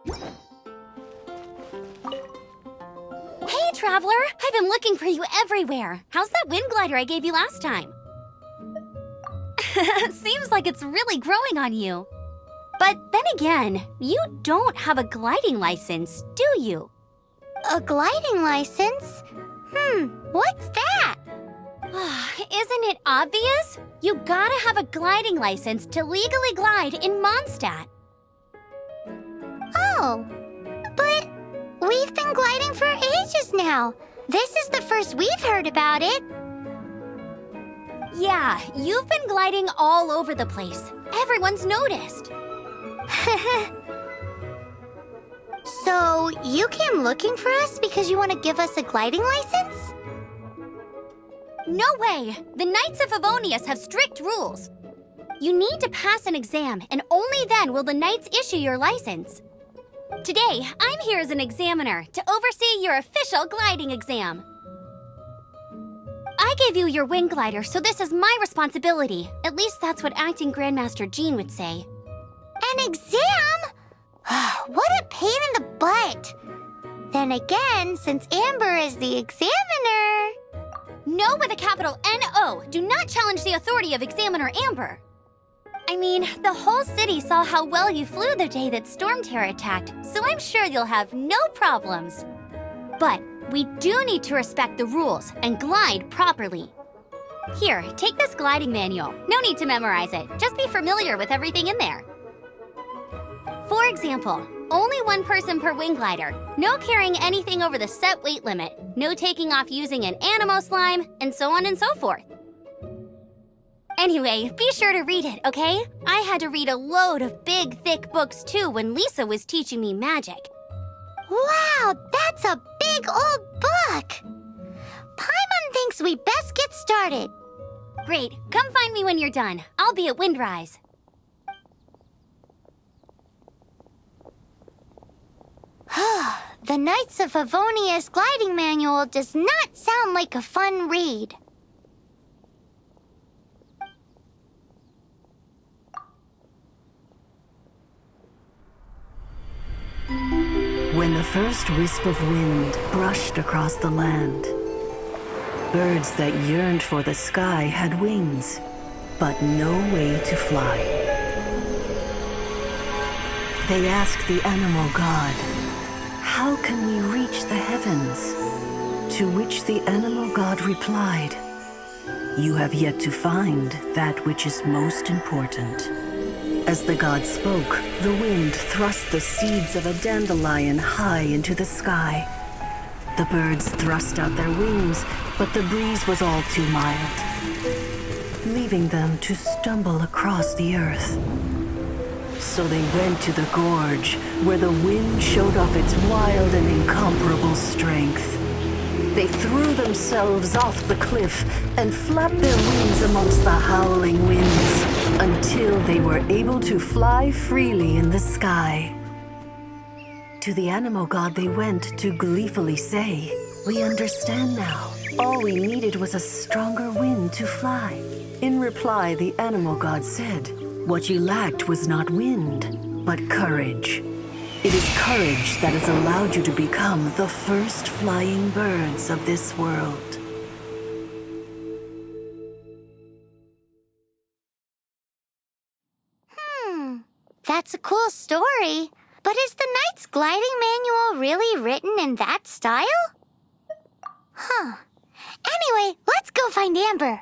Hey, Traveler! I've been looking for you everywhere. How's that wind glider I gave you last time? Seems like it's really growing on you. But then again, you don't have a gliding license, do you? A gliding license? What's that? Isn't it obvious? You gotta have a gliding license to legally glide in Mondstadt. Oh, but we've been gliding for ages now. This is the first we've heard about it. Yeah, you've been gliding all over the place. Everyone's noticed. So, you came looking for us because you want to give us a gliding license? No way! The Knights of Favonius have strict rules. You need to pass an exam, and only then will the Knights issue your license. Today, I'm here as an examiner to oversee your official gliding exam. I gave you your wing glider, so this is my responsibility. At least that's what Acting Grandmaster Jean would say. An exam? What a pain in the butt. Then again, since Amber is the examiner... No with a capital N-O. Do not challenge the authority of Examiner Amber. I mean, the whole city saw how well you flew the day that Storm Terror attacked, so I'm sure you'll have no problems. But we do need to respect the rules and glide properly. Here, take this gliding manual. No need to memorize it. Just be familiar with everything in there. For example, only one person per wing glider, no carrying anything over the set weight limit, no taking off using an animo slime, and so on and so forth. Anyway, be sure to read it, okay? I had to read a load of big, thick books too when Lisa was teaching me magic. Wow, that's a big old book! Paimon thinks we best get started. Great, come find me when you're done. I'll be at Windrise. The Knights of Favonius gliding manual does not sound like a fun read. When the first wisp of wind brushed across the land, birds that yearned for the sky had wings, but no way to fly. They asked the animal god, "How can we reach the heavens?" To which the animal god replied, "You have yet to find that which is most important." As the god spoke, the wind thrust the seeds of a dandelion high into the sky. The birds thrust out their wings, but the breeze was all too mild, leaving them to stumble across the earth. So they went to the gorge, where the wind showed off its wild and incomparable strength. They threw themselves off the cliff and flapped their wings amongst the howling winds until they were able to fly freely in the sky. To the animal god they went to gleefully say, "We understand now. All we needed was a stronger wind to fly." In reply, the animal god said, "What you lacked was not wind, but courage. It is courage that has allowed you to become the first flying birds of this world." That's a cool story. But is the Knight's gliding manual really written in that style? Anyway, let's go find Amber.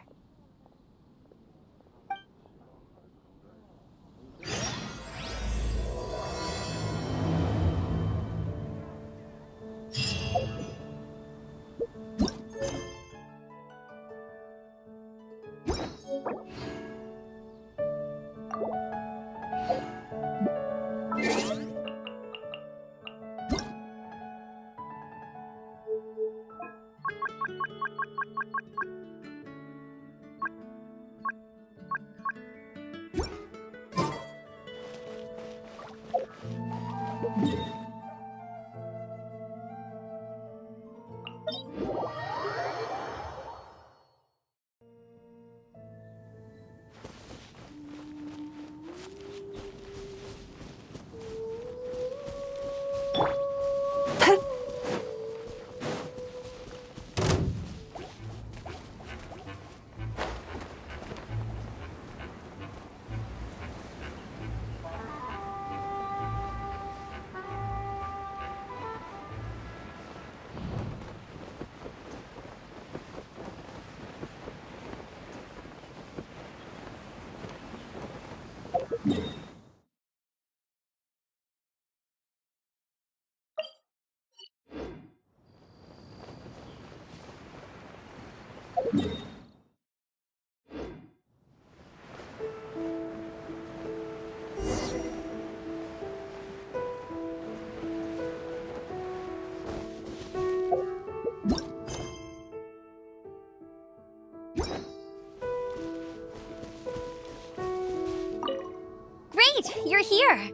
you're here.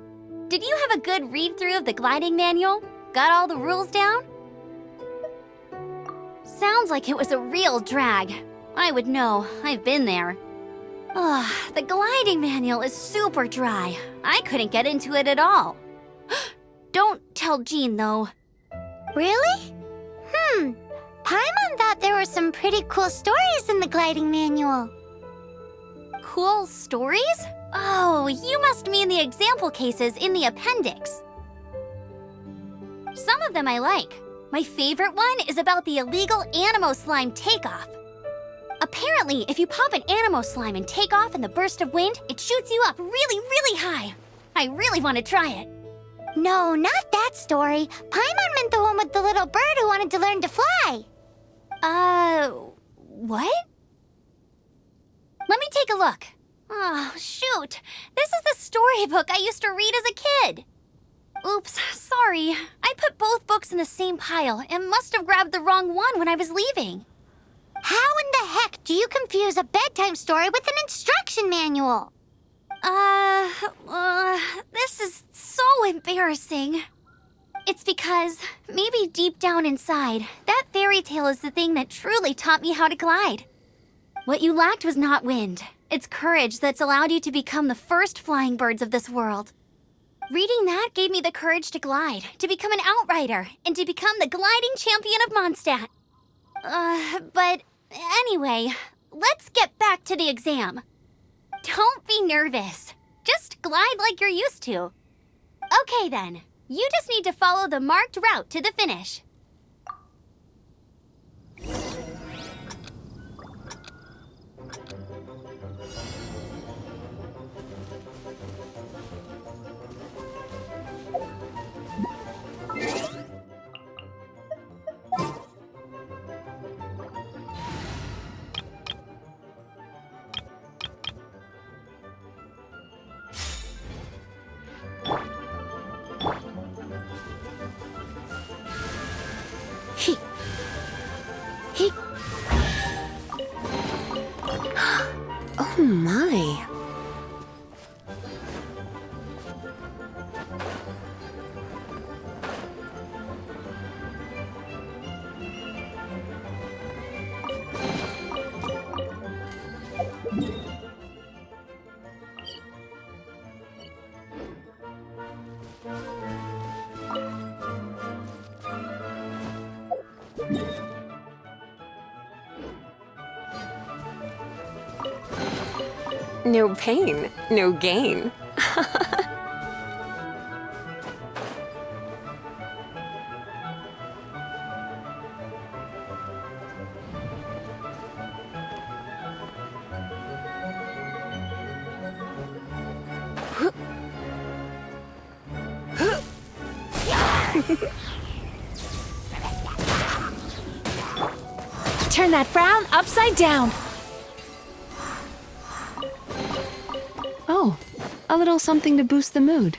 Did you have a good read-through of the gliding manual? Got all the rules down? Sounds like it was a real drag. I would know. I've been there. Ugh, the gliding manual is super dry. I couldn't get into it at all. Don't tell Jean, though. Really? Paimon thought there were some pretty cool stories in the gliding manual. Cool stories? Oh, you must mean the example cases in the appendix. Some of them I like. My favorite one is about the illegal Animo slime takeoff. Apparently, if you pop an Animo slime and take off in the burst of wind, it shoots you up really, really high. I really want to try it. No, not that story. Paimon meant the one with the little bird who wanted to learn to fly. What? Let me take a look. Oh, shoot. This is the storybook I used to read as a kid. Oops, sorry. I put both books in the same pile and must have grabbed the wrong one when I was leaving. How in the heck do you confuse a bedtime story with an instruction manual? This is so embarrassing. It's because, maybe deep down inside, that fairy tale is the thing that truly taught me how to glide. What you lacked was not wind. It's courage that's allowed you to become the first flying birds of this world. Reading that gave me the courage to glide, to become an outrider, and to become the gliding champion of Mondstadt. But anyway, let's get back to the exam. Don't be nervous. Just glide like you're used to. Okay then, you just need to follow the marked route to the finish. Oh my. No pain, no gain. Turn that frown upside down. Oh, a little something to boost the mood.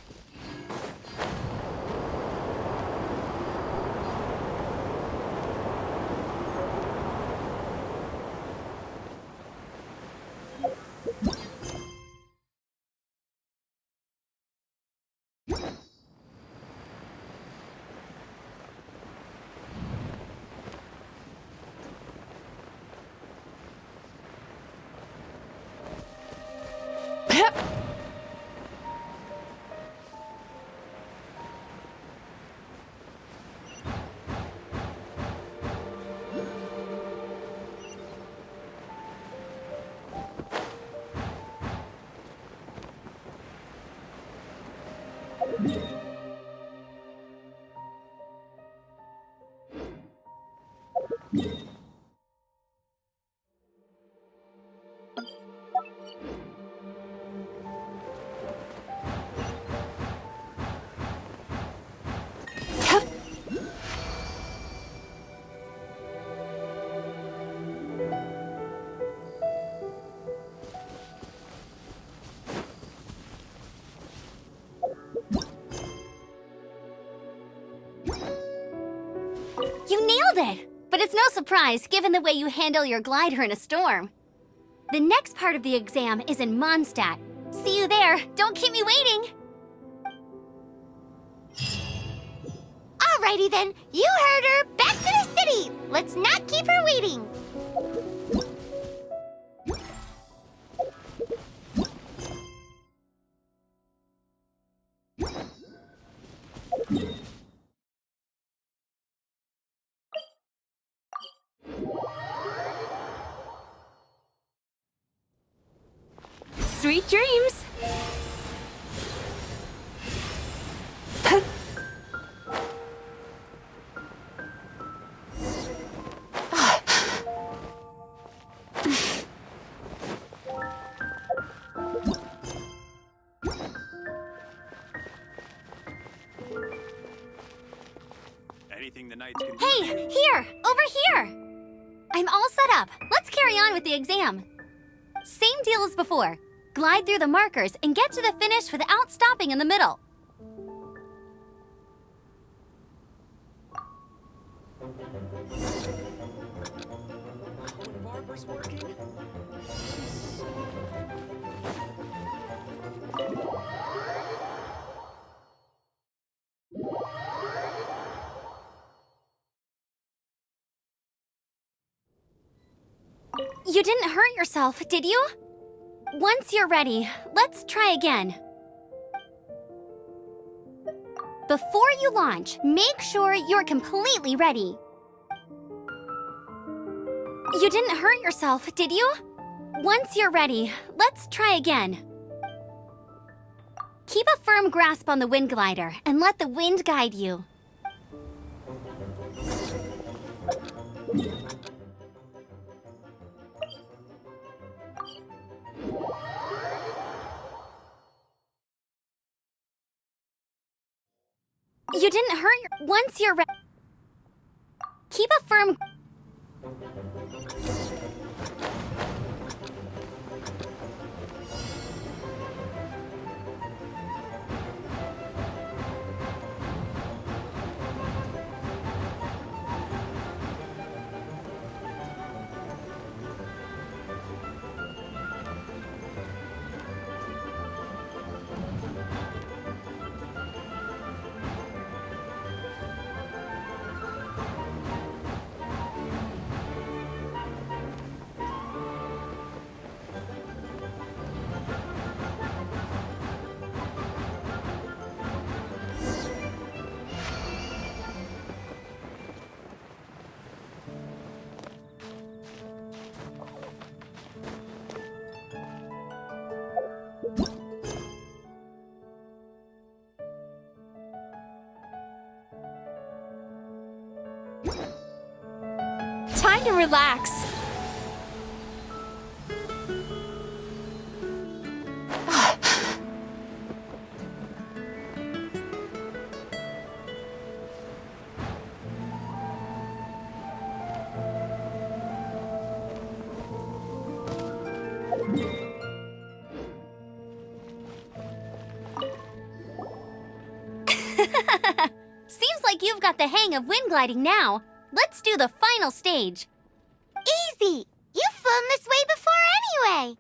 You nailed it! But it's no surprise, given the way you handle your glider in a storm. The next part of the exam is in Mondstadt. See you there. Don't keep me waiting! Alrighty then, you heard her. Back to the city. Let's not keep her waiting. Sweet dreams! Anything the knights can Hey, here! Over here! I'm all set up. Let's carry on with the exam. Same deal as before. Glide through the markers and get to the finish without stopping in the middle. When Barbara's working. You didn't hurt yourself, did you? Once you're ready, let's try again. Before you launch, make sure you're completely ready. You didn't hurt yourself, did you? Once you're ready, let's try again. Keep a firm grasp on the wind glider and let the wind guide you. You didn't hurt once you're ready. Keep a firm. Time to relax. Seems like you've got the hang of wind gliding now. Let's do the final stage. Easy. You've flown this way before anyway.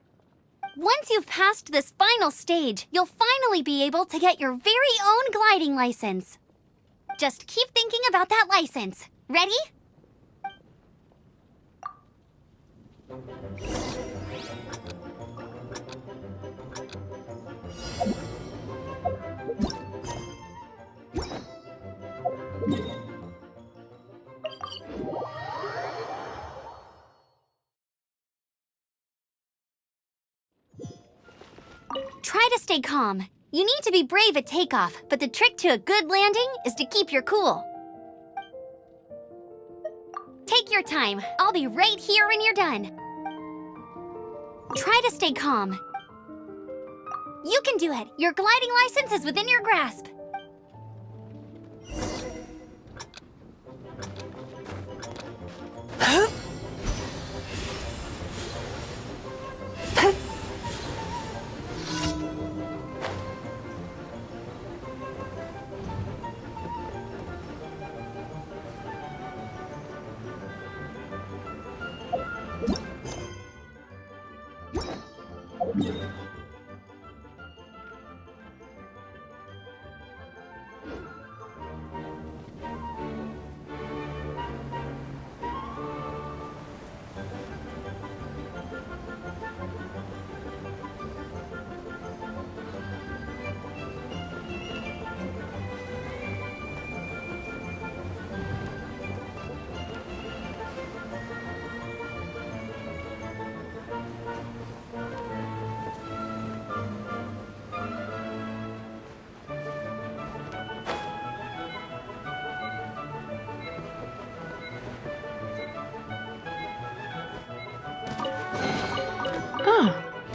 Once you've passed this final stage, you'll finally be able to get your very own gliding license. Just keep thinking about that license. Ready? Try to stay calm. You need to be brave at takeoff, but the trick to a good landing is to keep your cool. Take your time. I'll be right here when you're done. Try to stay calm. You can do it. Your gliding license is within your grasp.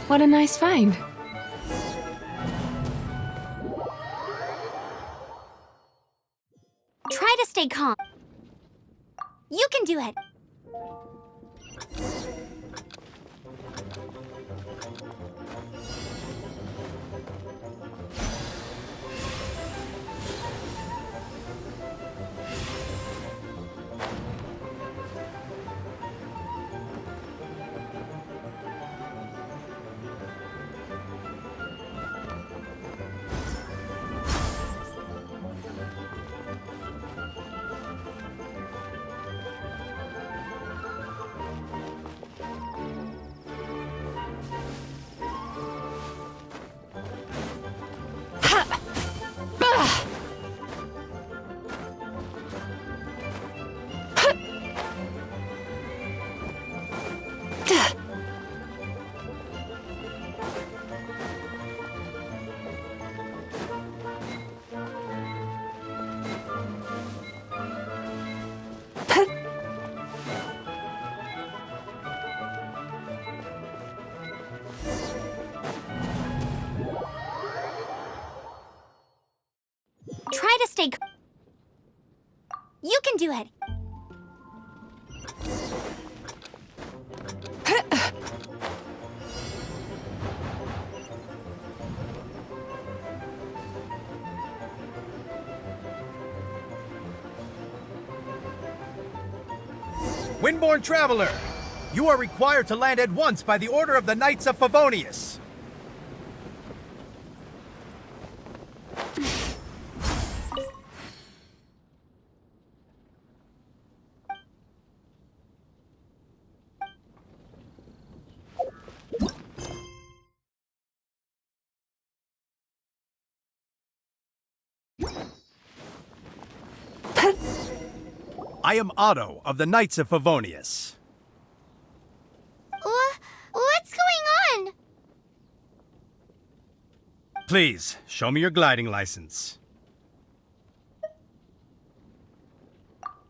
What a nice find. Try to stay calm. You can do it. Try to stay. You can do it. Windborn Traveler, you are required to land at once by the order of the Knights of Favonius. I am Otto of the Knights of Favonius. What's going on? Please, show me your gliding license.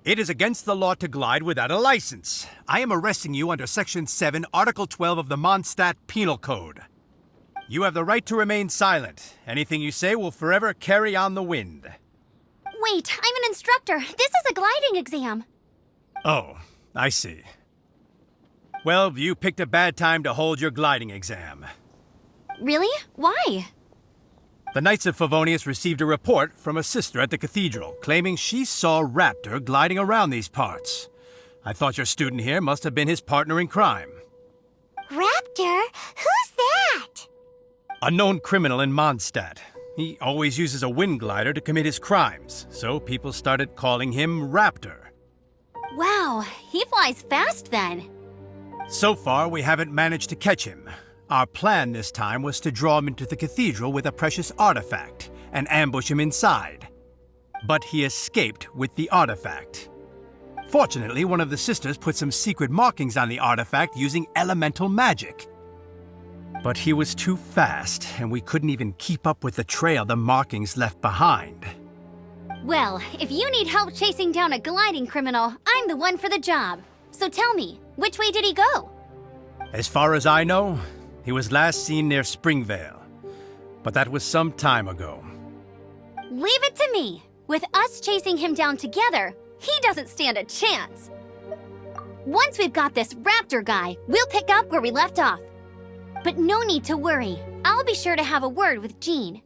It is against the law to glide without a license. I am arresting you under Section 7, Article 12 of the Mondstadt Penal Code. You have the right to remain silent. Anything you say will forever carry on the wind. Wait, I'm an instructor. This is a gliding exam. Oh, I see. Well, you picked a bad time to hold your gliding exam. Really? Why? The Knights of Favonius received a report from a sister at the cathedral claiming she saw Raptor gliding around these parts. I thought your student here must have been his partner in crime. Raptor? Who's that? A known criminal in Mondstadt. He always uses a wind glider to commit his crimes, so people started calling him Raptor. Wow, he flies fast then. So far, we haven't managed to catch him. Our plan this time was to draw him into the cathedral with a precious artifact and ambush him inside. But he escaped with the artifact. Fortunately, one of the sisters put some secret markings on the artifact using elemental magic. But he was too fast, and we couldn't even keep up with the trail the markings left behind. Well, if you need help chasing down a gliding criminal, I'm the one for the job. So tell me, which way did he go? As far as I know, he was last seen near Springvale. But that was some time ago. Leave it to me. With us chasing him down together, he doesn't stand a chance. Once we've got this Raptor guy, we'll pick up where we left off. But no need to worry. I'll be sure to have a word with Jean.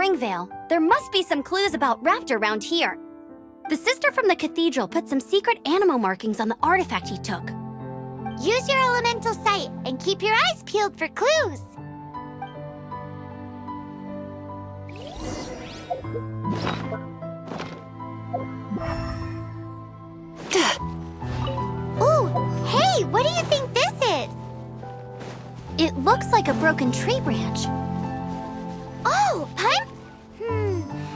Springvale, there must be some clues about Raptor around here. The sister from the cathedral put some secret animal markings on the artifact he took. Use your elemental sight and keep your eyes peeled for clues. Ooh, hey, what do you think this is? It looks like a broken tree branch. Oh, Pun?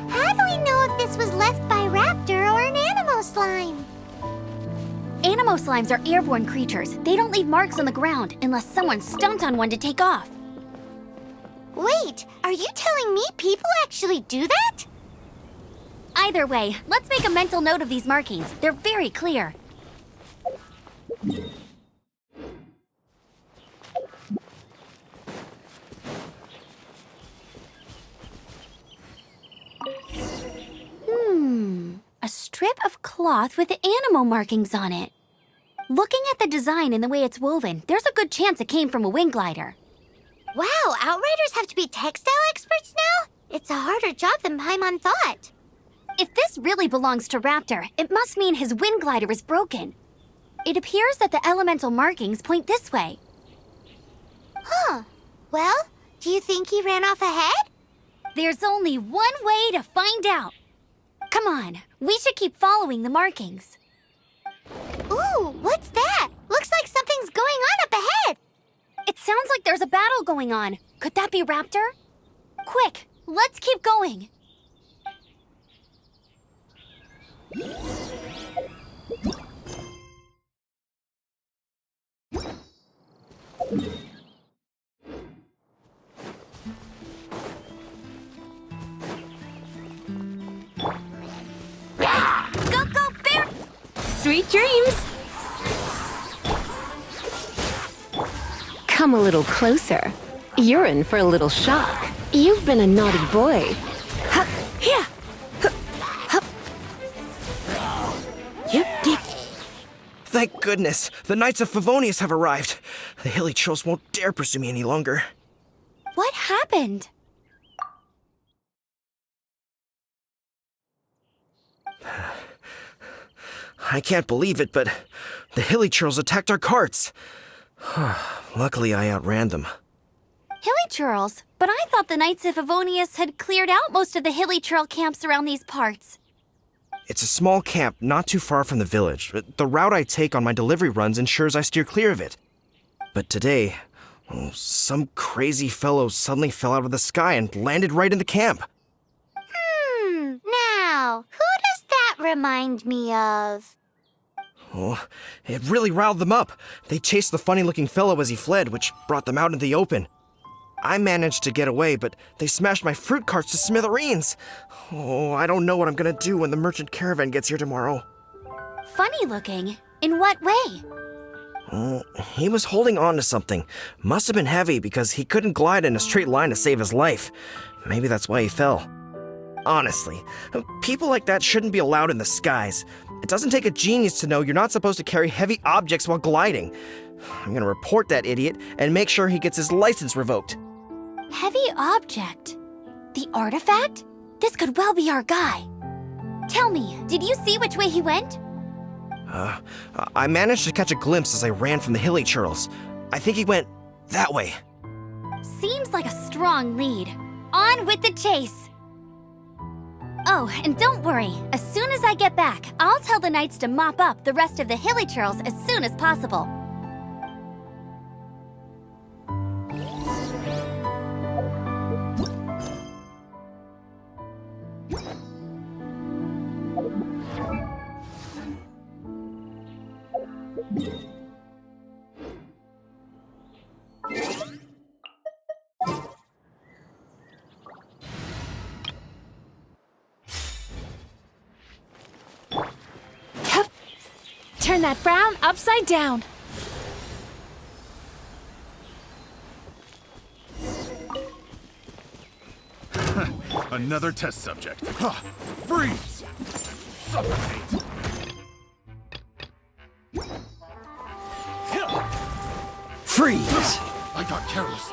How do we know if this was left by Raptor or an animal slime? Animo slimes are airborne creatures. They don't leave marks on the ground unless someone stomped on one to take off. Wait, are you telling me people actually do that? Either way, let's make a mental note of these markings. They're very clear. A strip of cloth with animal markings on it. Looking at the design and the way it's woven, there's a good chance it came from a wing glider. Wow, Outriders have to be textile experts now? It's a harder job than Paimon thought. If this really belongs to Raptor, it must mean his wind glider is broken. It appears that the elemental markings point this way. Huh. Well, do you think he ran off ahead? There's only one way to find out. Come on, we should keep following the markings. Ooh, what's that? Looks like something's going on up ahead. It sounds like there's a battle going on. Could that be Raptor? Quick, let's keep going. Go, go, bear! Sweet dreams! Come a little closer. You're in for a little shock. You've been a naughty boy. Hup, yeah. Hup, hup. Yep, yep. Thank goodness, the Knights of Favonius have arrived. The hilly trolls won't dare pursue me any longer. What happened? I can't believe it, but the hilly trolls attacked our carts. Luckily, I outran them. Hilly churls? But I thought the Knights of Favonius had cleared out most of the hilly churl camps around these parts. It's a small camp not too far from the village. The route I take on my delivery runs ensures I steer clear of it. But today, some crazy fellow suddenly fell out of the sky and landed right in the camp. Now, who does that remind me of? Oh, it really riled them up. They chased the funny-looking fellow as he fled, which brought them out into the open. I managed to get away, but they smashed my fruit carts to smithereens. Oh, I don't know what I'm gonna do when the merchant caravan gets here tomorrow. Funny looking? In what way? He was holding on to something. Must have been heavy because he couldn't glide in a straight line to save his life. Maybe that's why he fell. Honestly, people like that shouldn't be allowed in the skies. It doesn't take a genius to know you're not supposed to carry heavy objects while gliding. I'm gonna report that idiot and make sure he gets his license revoked. Heavy object? The artifact? This could well be our guy. Tell me, did you see which way he went? I managed to catch a glimpse as I ran from the hilly churls. I think he went that way. Seems like a strong lead. On with the chase! Oh, and don't worry. As soon as I get back, I'll tell the knights to mop up the rest of the hilly churls as soon as possible. Turn that frown upside down. Another test subject. Freeze! Suffocate! Freeze! I got careless.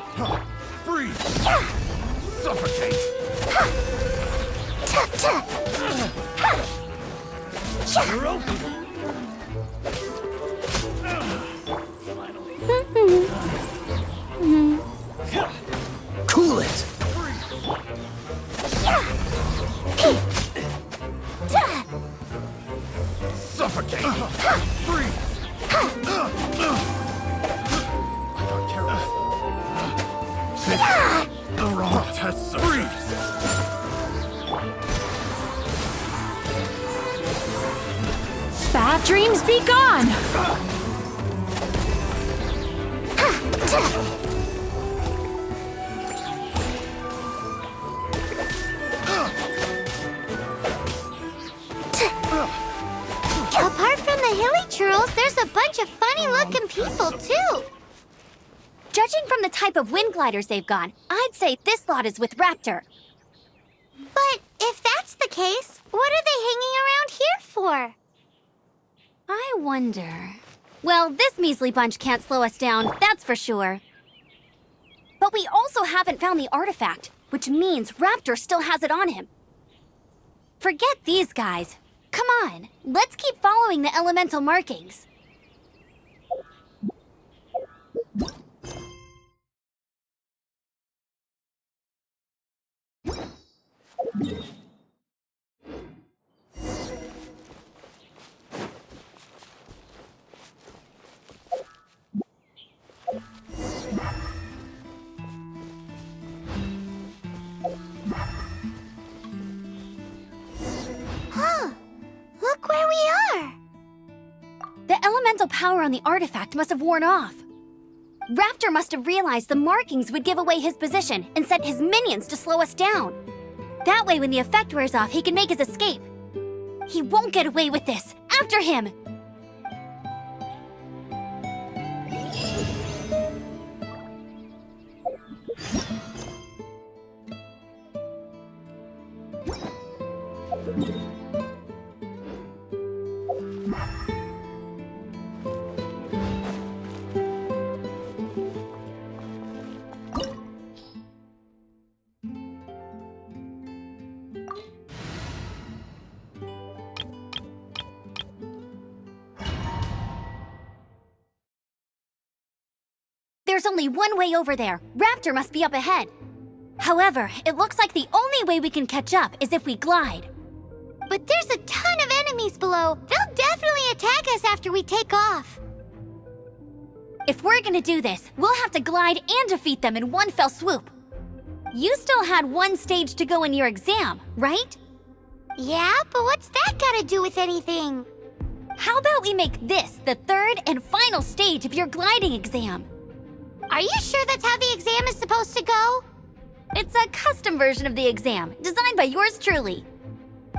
Freeze! Suffocate! Cool it! Suffocate! Freeze! I don't care. The wrong test. Freeze! Bad dreams be gone! Apart from the hilly churls, there's a bunch of funny-looking people, too. Judging from the type of wind gliders they've gone, I'd say this lot is with Raptor. But if that's the case, what are they hanging around here for? I wonder... Well, this measly bunch can't slow us down, that's for sure. But we also haven't found the artifact, which means Raptor still has it on him. Forget these guys. Come on, let's keep following the elemental markings. Look where we are! The elemental power on the artifact must have worn off. Raptor must have realized the markings would give away his position and sent his minions to slow us down. That way, when the effect wears off, he can make his escape. He won't get away with this. After him! There's only one way over there. Raptor must be up ahead. However, it looks like the only way we can catch up is if we glide. But there's a ton of enemies below. They'll definitely attack us after we take off. If we're gonna do this, we'll have to glide and defeat them in one fell swoop. You still had one stage to go in your exam, right? Yeah, but what's that gotta do with anything? How about we make this the third and final stage of your gliding exam? Are you sure that's how the exam is supposed to go? It's a custom version of the exam, designed by yours truly.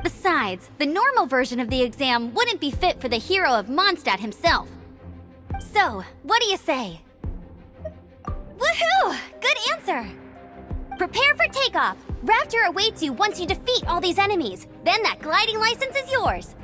Besides, the normal version of the exam wouldn't be fit for the hero of Mondstadt himself. So, what do you say? Woohoo! Good answer! Prepare for takeoff. Raptor awaits you once you defeat all these enemies. Then that gliding license is yours.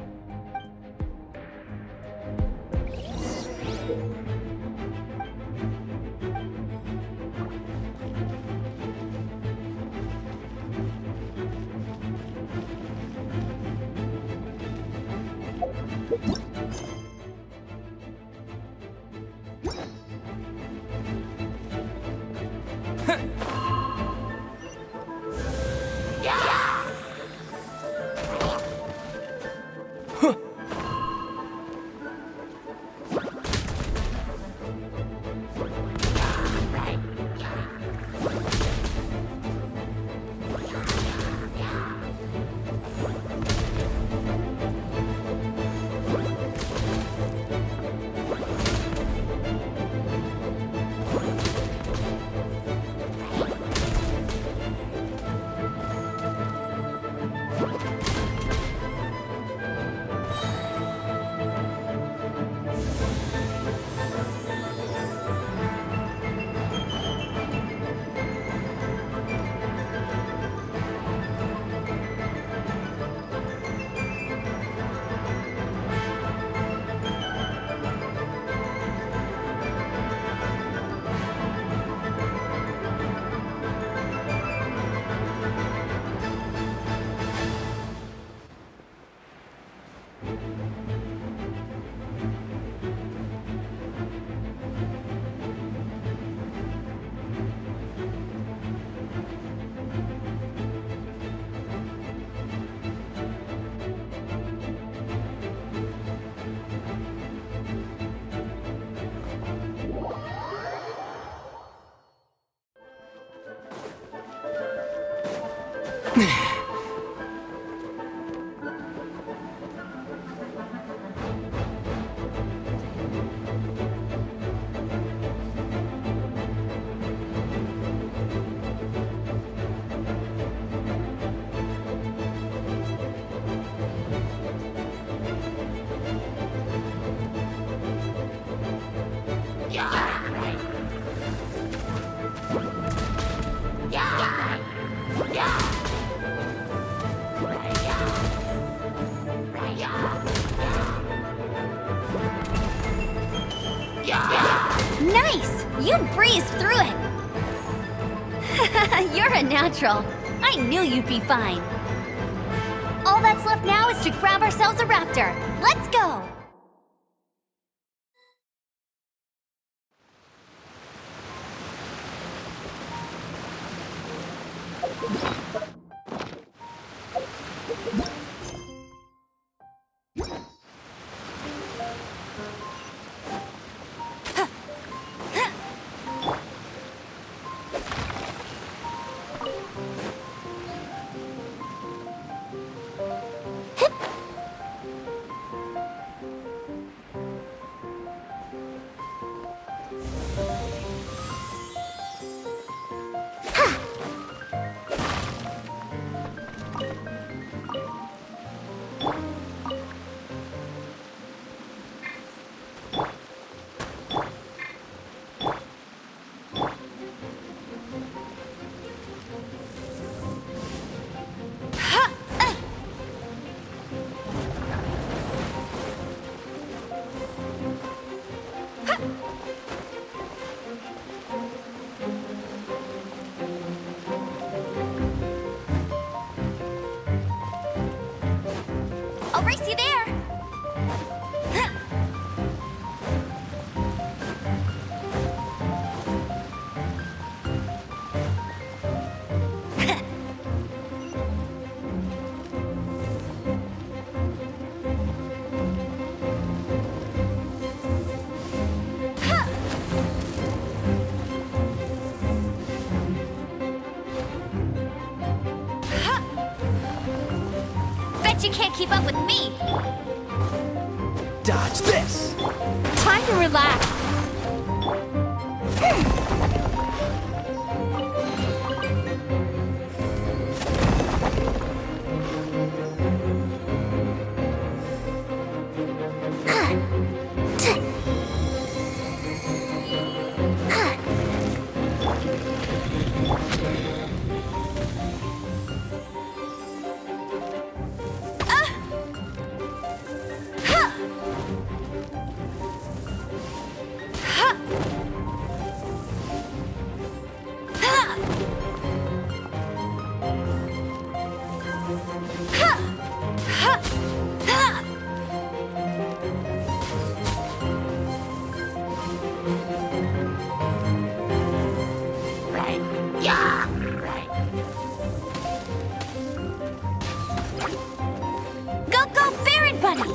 Nice! You breezed through it! You're a natural. I knew you'd be fine. All that's left now is to grab ourselves a raptor. Let's go! I'll race you there! Bet you can't keep up with me! Dodge this! Time to relax. Go, go, Baron Bunny!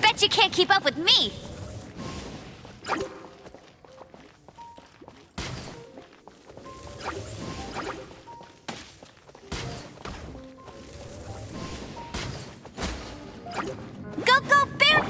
Bet you can't keep up with me! Go, go, Bear!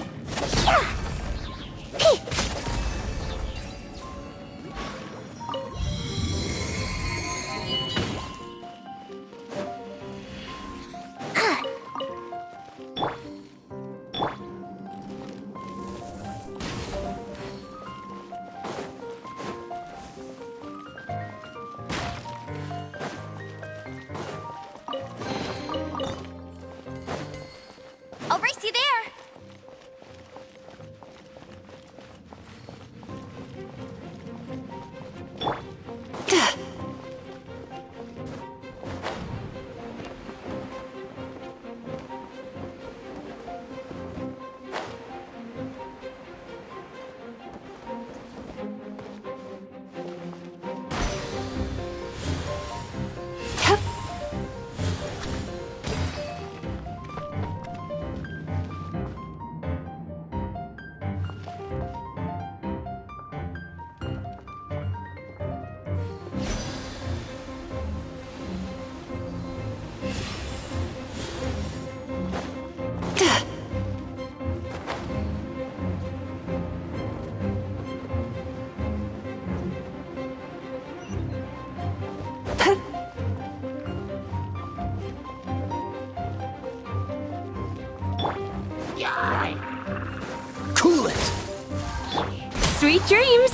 Sweet dreams!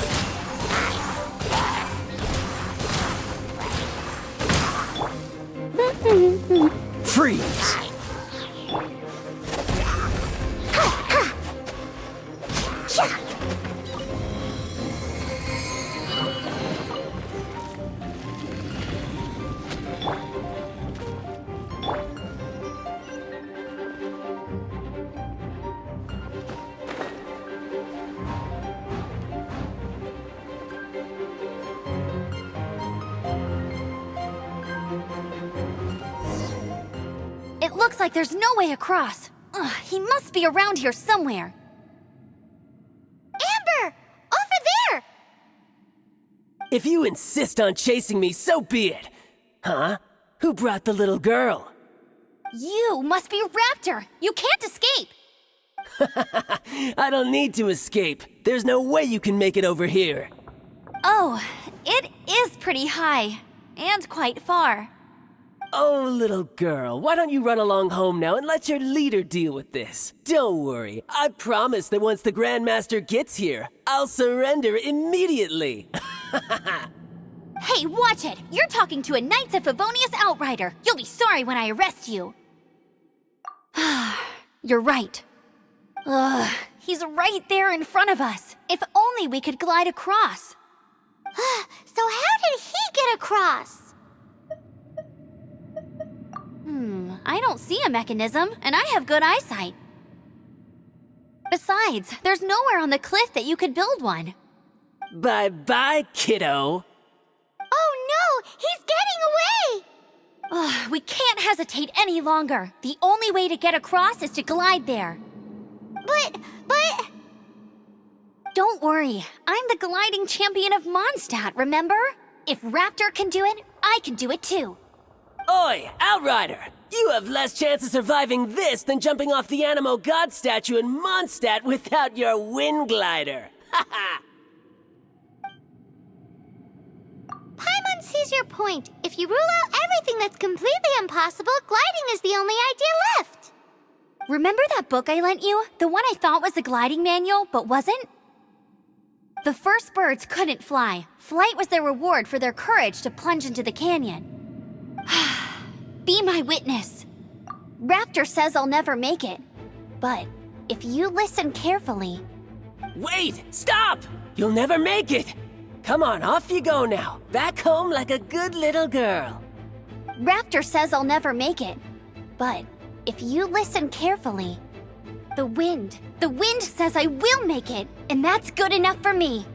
Freeze! It looks like there's no way across. Ugh, he must be around here somewhere. Amber! Over there! If you insist on chasing me, so be it. Huh? Who brought the little girl? You must be Raptor. You can't escape. I don't need to escape. There's no way you can make it over here. Oh, it is pretty high. And quite far. Oh, little girl, why don't you run along home now and let your leader deal with this? Don't worry, I promise that once the Grandmaster gets here, I'll surrender immediately. Hey, watch it! You're talking to a Knights of Favonius outrider. You'll be sorry when I arrest you. You're right. Ugh, he's right there in front of us. If only we could glide across. So how did he get across? I don't see a mechanism, and I have good eyesight. Besides, there's nowhere on the cliff that you could build one. Bye-bye, kiddo. Oh no! He's getting away! Ugh, we can't hesitate any longer. The only way to get across is to glide there. But... Don't worry, I'm the gliding champion of Mondstadt, remember? If Raptor can do it, I can do it too. Oi, Outrider! You have less chance of surviving this than jumping off the Animo God statue in Mondstadt without your wind glider. Haha! Paimon sees your point. If you rule out everything that's completely impossible, gliding is the only idea left. Remember that book I lent you? The one I thought was the gliding manual, but wasn't? The first birds couldn't fly. Flight was their reward for their courage to plunge into the canyon. Be my witness. Raptor says I'll never make it. But if you listen carefully... Wait! Stop! You'll never make it! Come on, off you go now. Back home like a good little girl. Raptor says I'll never make it. But if you listen carefully... The wind says I will make it, and that's good enough for me.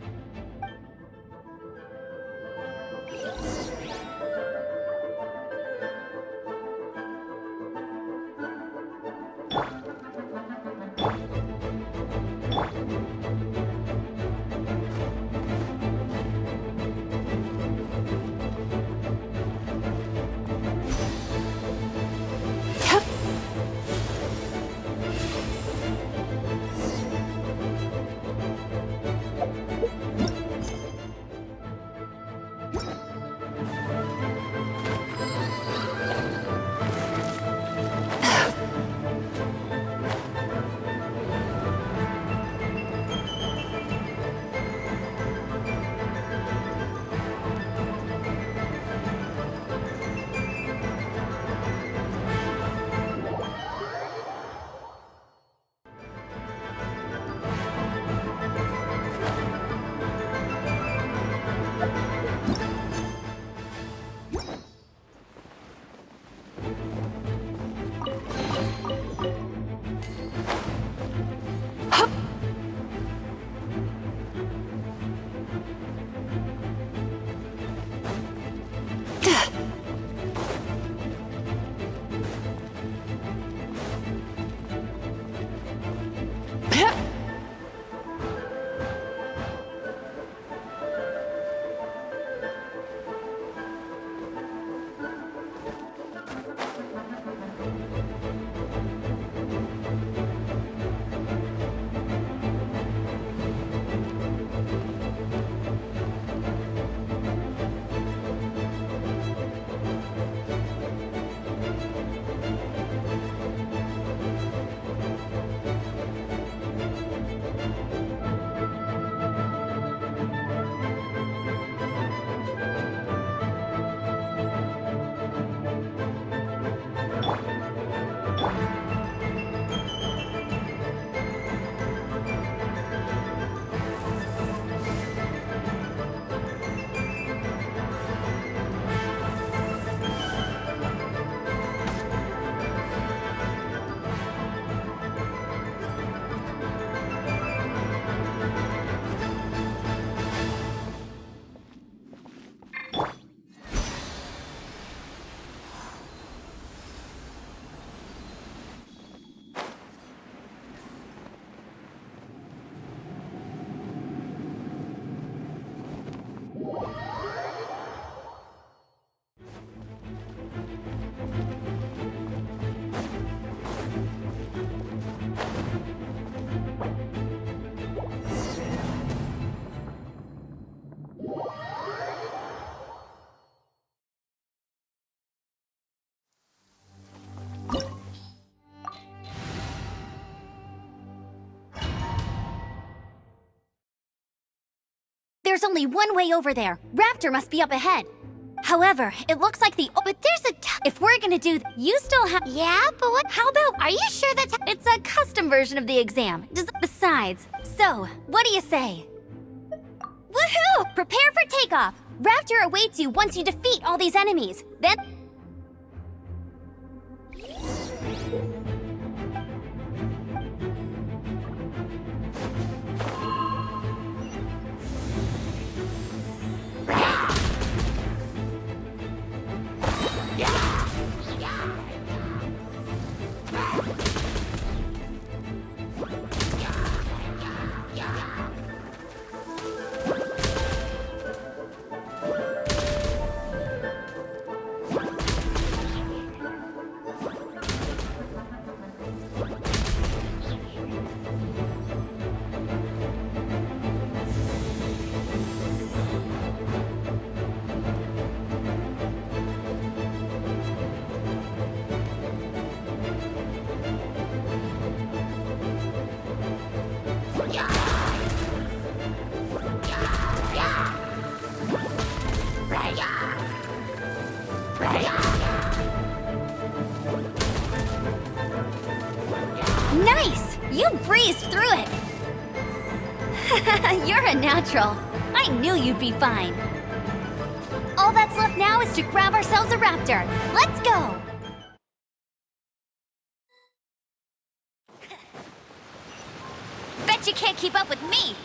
only one way over there. Raptor must be up ahead. However, it looks like the... But there's a... If we're gonna do... You still have... Yeah, but what? How about... Are you sure that's... It's a custom version of the exam. Besides, so, what do you say? Woohoo! Prepare for takeoff! Raptor awaits you once you defeat all these enemies. Then... Nice! You breezed through it! You're a natural. I knew you'd be fine. All that's left now is to grab ourselves a raptor. Let's go! Bet you can't keep up with me!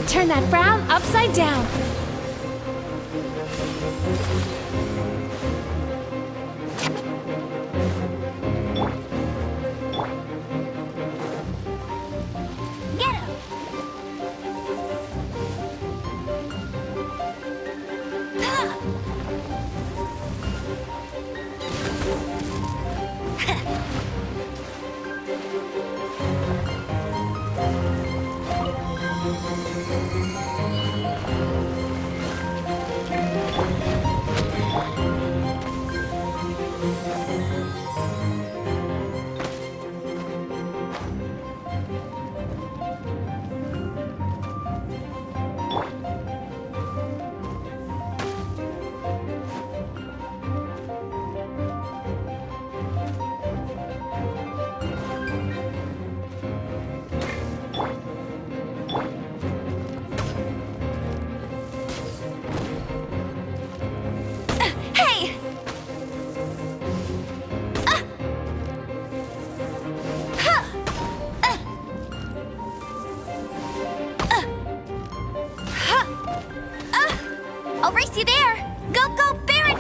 Turn that frown upside down. Get him! I'll race you there! Go, go, Baron!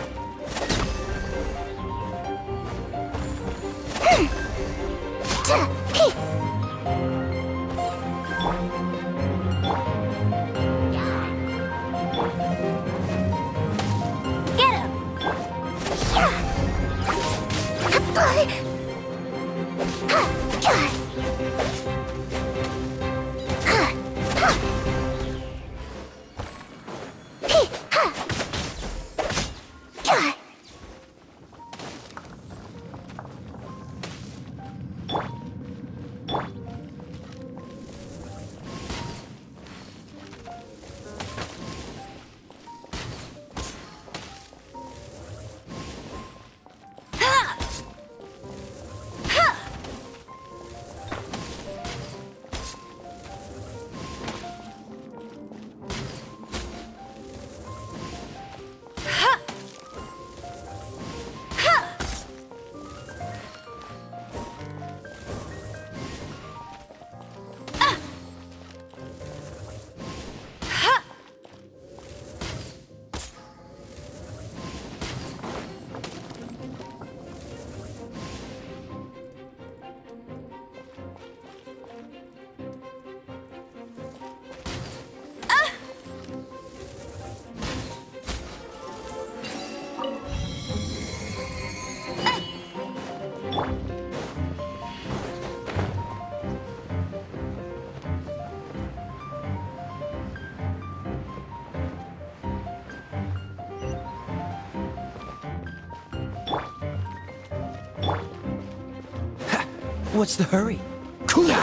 What's the hurry? Cool it!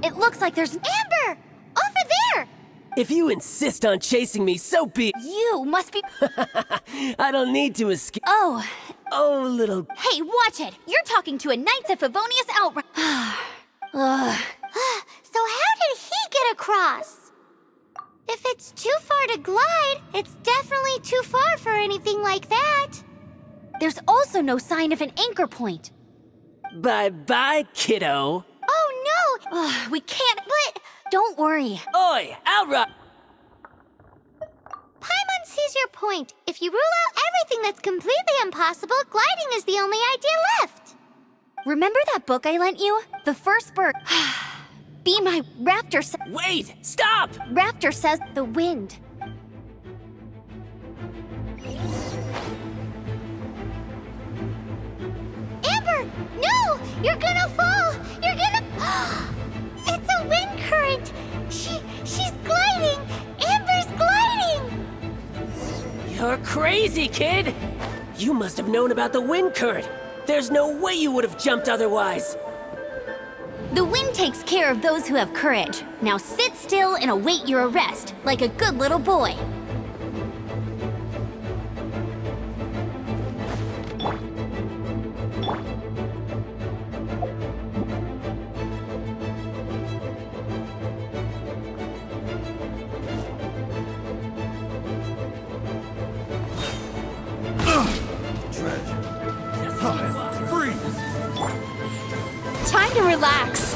It looks like there's Amber! Over there! If you insist on chasing me, so be. You must be. I don't need to escape. Oh, Oh, little. hey, watch it! You're talking to a Knights of Favonius outright. Ugh. So how did he get across? If it's too far to glide, it's definitely too far for anything like that. There's also no sign of an anchor point. Bye-bye, kiddo. Oh no! Ugh, we can't. But don't worry. Oi, outright. Paimon sees your point. If you rule out everything that's completely impossible, gliding is the only idea left. Remember that book I lent you? The first bird. Be my raptor. Wait, stop! Raptor says the wind. Amber, no! You're gonna fall! You're gonna... It's a wind current! She's gliding! Amber's gliding! You're crazy, kid! You must have known about the wind current. There's no way you would have jumped otherwise. The wind takes care of those who have courage. Now sit still and await your arrest, like a good little boy. Freeze! Time to relax.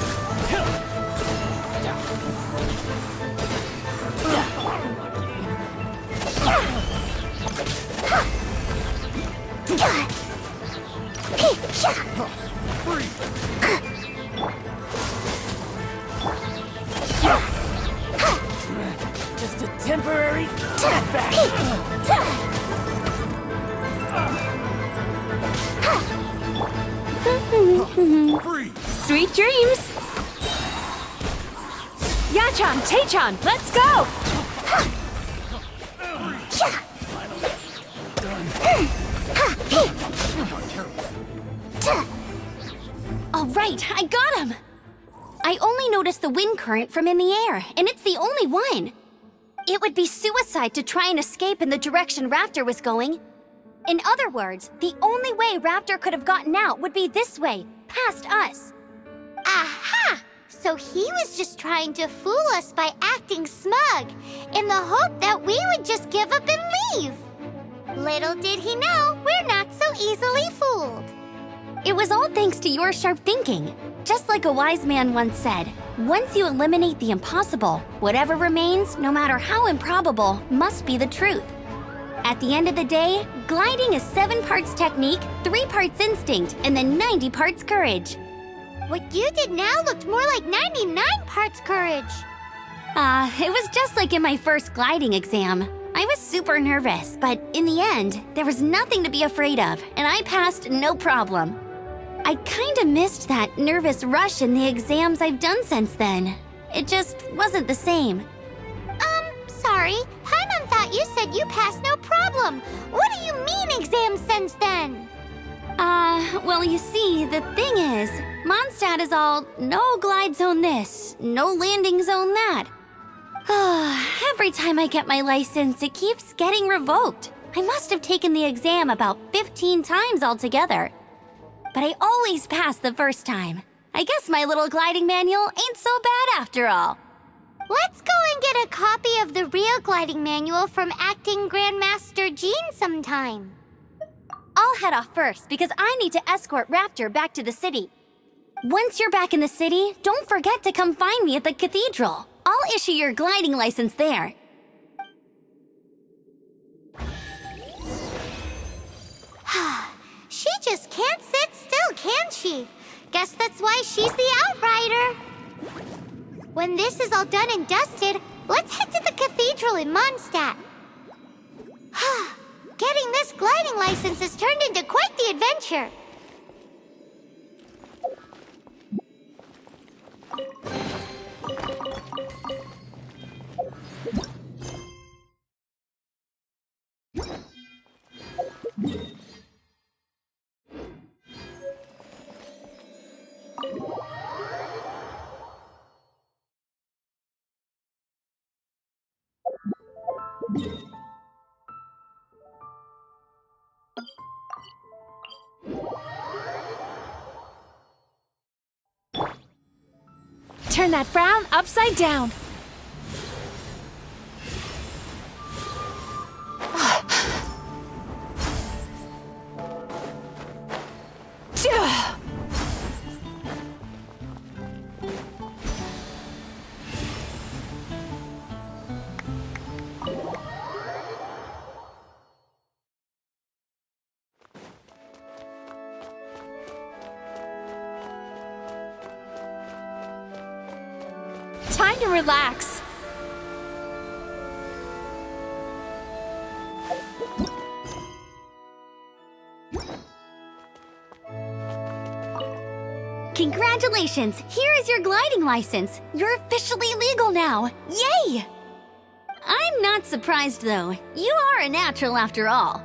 Just a temporary setback. Freeze! Sweet dreams! Yachan, Taechan, let's go! All right, I got him. I only noticed the wind current from in the air, and it's the only one. It would be suicide to try and escape in the direction Raptor was going. In other words, the only way Raptor could have gotten out would be this way, past us. Aha! So he was just trying to fool us by acting smug, in the hope that we would just give up and leave. Little did he know, we're not so easily fooled. It was all thanks to your sharp thinking. Just like a wise man once said, once you eliminate the impossible, whatever remains, no matter how improbable, must be the truth. At the end of the day, gliding is 7 parts technique, 3 parts instinct, and then 90 parts courage. What you did now looked more like 99 parts courage. It was just like in my first gliding exam. I was super nervous, but in the end, there was nothing to be afraid of, and I passed no problem. I kinda missed that nervous rush in the exams I've done since then. It just wasn't the same. Sorry. Paimon thought you said you passed no problem. What do you mean exams since then? Well, you see, the thing is, Mondstadt is all no glide zone this, no landing zone that. Every time I get my license, it keeps getting revoked. I must have taken the exam about 15 times altogether. But I always pass the first time. I guess my little gliding manual ain't so bad after all. Let's go and get a copy of the real gliding manual from Acting Grandmaster Jean sometime. I'll head off first because I need to escort Raptor back to the city. Once you're back in the city, don't forget to come find me at the cathedral. I'll issue your gliding license there. She just can't sit still, can she? Guess that's why she's the outrider. When this is all done and dusted, let's head to the cathedral in Mondstadt. Getting this gliding license has turned into quite the adventure. Turn that frown upside down. Time to relax. Congratulations! Here is your gliding license. You're officially legal now. Yay! I'm not surprised, though. You are a natural after all.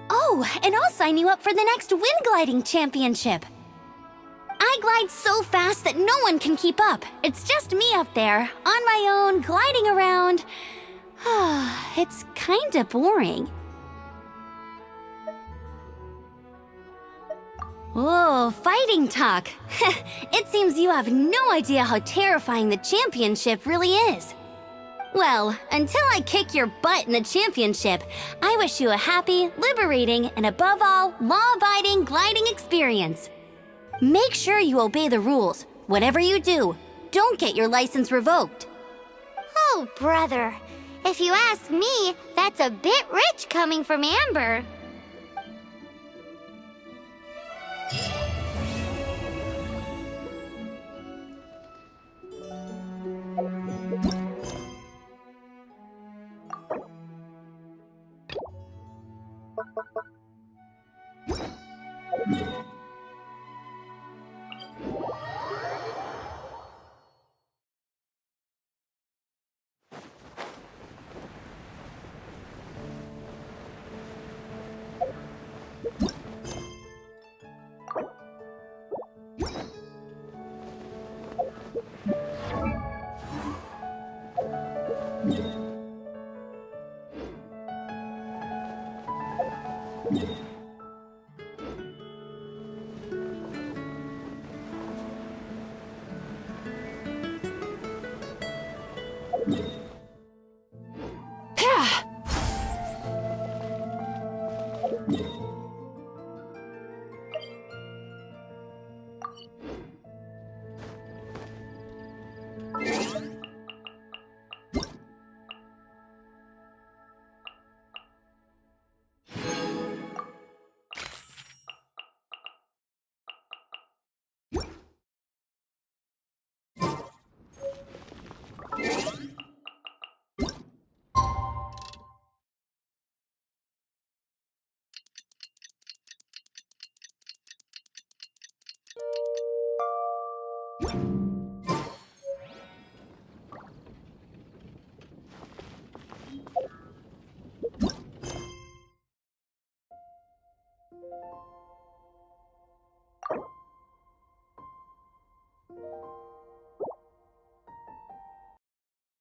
Oh, and I'll sign you up for the next wind gliding championship. I glide so fast that no one can keep up. It's just me up there, on my own, gliding around. It's kinda boring. Whoa, fighting talk. It seems you have no idea how terrifying the championship really is. Well, until I kick your butt in the championship, I wish you a happy, liberating, and above all, law-abiding gliding experience. Make sure you obey the rules. Whatever you do, don't get your license revoked. Oh, brother. If you ask me, that's a bit rich coming from Amber. you